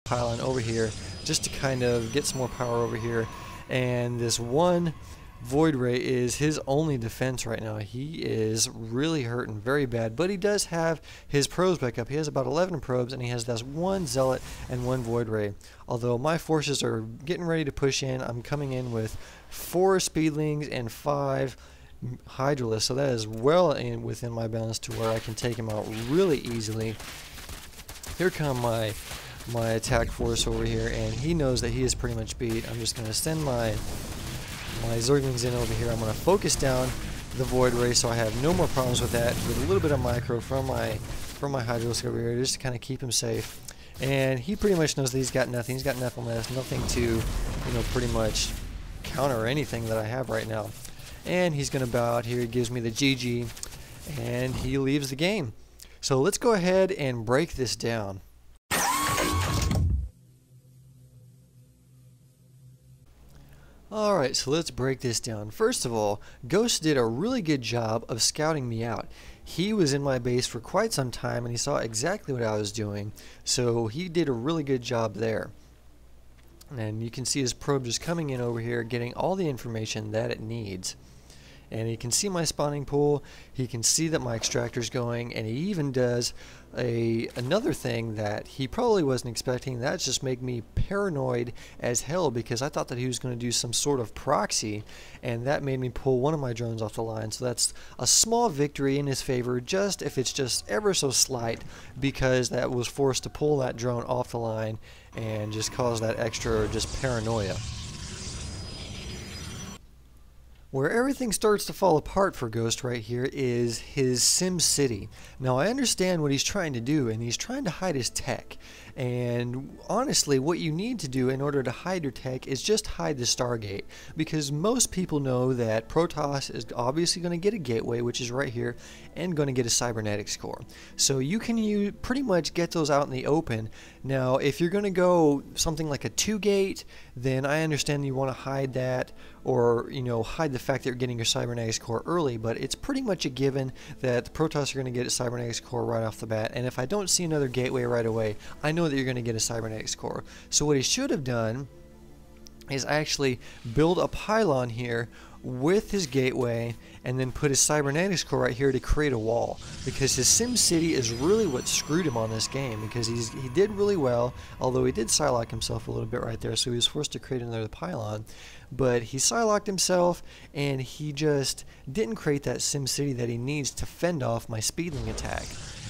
pylon over here just to kind of get some more power over here. And this one Void Ray is his only defense right now. He is really hurting very bad, but he does have his probes back up. He has about 11 probes, and he has this one Zealot and one Void Ray. Although my forces are getting ready to push in, I'm coming in with 4 Speedlings and 5 Hydralisks, so that is well within my bounds to where I can take him out really easily. Here come my attack force over here, and he knows that he is pretty much beat. I'm just going to send my Zerglings in over here. I'm going to focus down the Void Ray so I have no more problems with that, with a little bit of micro from my Hydralisk over here just to kind of keep him safe. And he pretty much knows that he's got nothing. He's got nothing left, nothing to, you know, pretty much counter anything that I have right now. And he's going to bow out here. He gives me the GG, and he leaves the game. So let's go ahead and break this down. Alright, so let's break this down. First of all, Ghost did a really good job of scouting me out. He was in my base for quite some time and he saw exactly what I was doing, so he did a really good job there. And you can see his probe just coming in over here, getting all the information that it needs. And he can see my spawning pool, he can see that my extractor's going, and he even does another thing that he probably wasn't expecting. That's just make me paranoid as hell, because I thought that he was going to do some sort of proxy, and that made me pull one of my drones off the line. So that's a small victory in his favor, just if it's just ever so slight, because that was forced to pull that drone off the line and just cause that extra just paranoia. Where everything starts to fall apart for Ghost right here is his Sim City. Now I understand what he's trying to do, and he's trying to hide his tech. And honestly, what you need to do in order to hide your tech is just hide the Stargate, because most people know that Protoss is obviously going to get a gateway, which is right here, and going to get a cybernetics core. So you can pretty much get those out in the open. Now if you're going to go something like a 2-gate, then I understand you want to hide that, or you know, hide the fact that you're getting your cybernetics core early, but it's pretty much a given that the Protoss are going to get a cybernetics core right off the bat. And if I don't see another gateway right away, I know that you're going to get a cybernetics core. So what he should have done is actually build a pylon here with his gateway and then put his cybernetics core right here to create a wall, because his Sim City is really what screwed him on this game, because he did really well, although he did Psylock himself a little bit right there, so he was forced to create another pylon. But he Psylocked himself, and he just didn't create that Sim City that he needs to fend off my Speedling attack.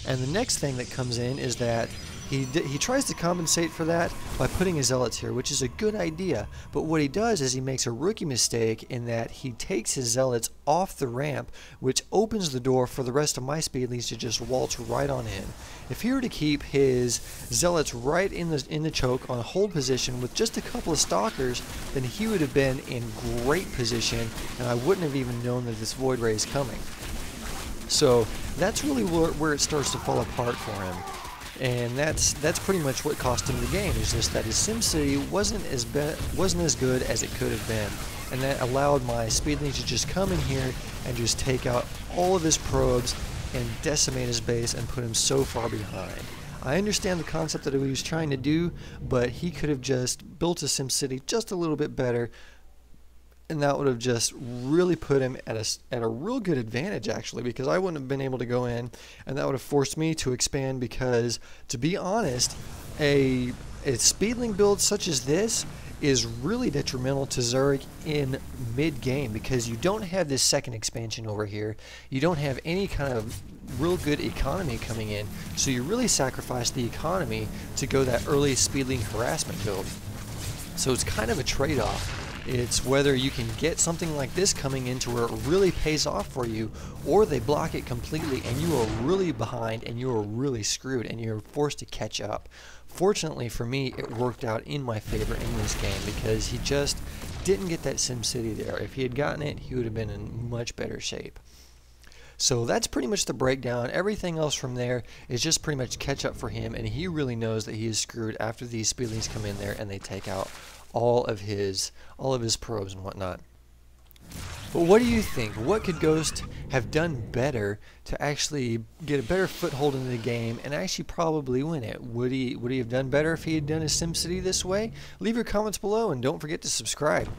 And the next thing that comes in is that he tries to compensate for that by putting his Zealots here, which is a good idea. But what he does is he makes a rookie mistake in that he takes his Zealots off the ramp, which opens the door for the rest of my Speedlings to just waltz right on in. If he were to keep his Zealots right in the choke on hold position with just a couple of Stalkers, then he would have been in great position, and I wouldn't have even known that this Void Ray is coming. So that's really where it starts to fall apart for him. And that's pretty much what cost him the game. Is just that his SimCity wasn't as good as it could have been, and that allowed my Speedlings to just come in here and just take out all of his probes and decimate his base and put him so far behind. I understand the concept that he was trying to do, but he could have just built a SimCity just a little bit better, and that would have just really put him at a real good advantage, actually, because I wouldn't have been able to go in, and that would have forced me to expand, because to be honest, a Speedling build such as this is really detrimental to Zurich in mid-game, because you don't have this second expansion over here. You don't have any kind of real good economy coming in, so you really sacrifice the economy to go that early Speedling harassment build. So it's kind of a trade-off. It's whether you can get something like this coming in to where it really pays off for you, or they block it completely and you are really behind and you are really screwed and you're forced to catch up. Fortunately for me, it worked out in my favor in this game, because he just didn't get that SimCity there. If he had gotten it, he would have been in much better shape. So that's pretty much the breakdown. Everything else from there is just pretty much catch up for him, and he really knows that he is screwed after these Speedlings come in there and they take out all of his probes and whatnot. But what do you think? What could Ghost have done better to actually get a better foothold in the game and actually probably win it? Would he have done better if he had done his SimCity this way? Leave your comments below and don't forget to subscribe.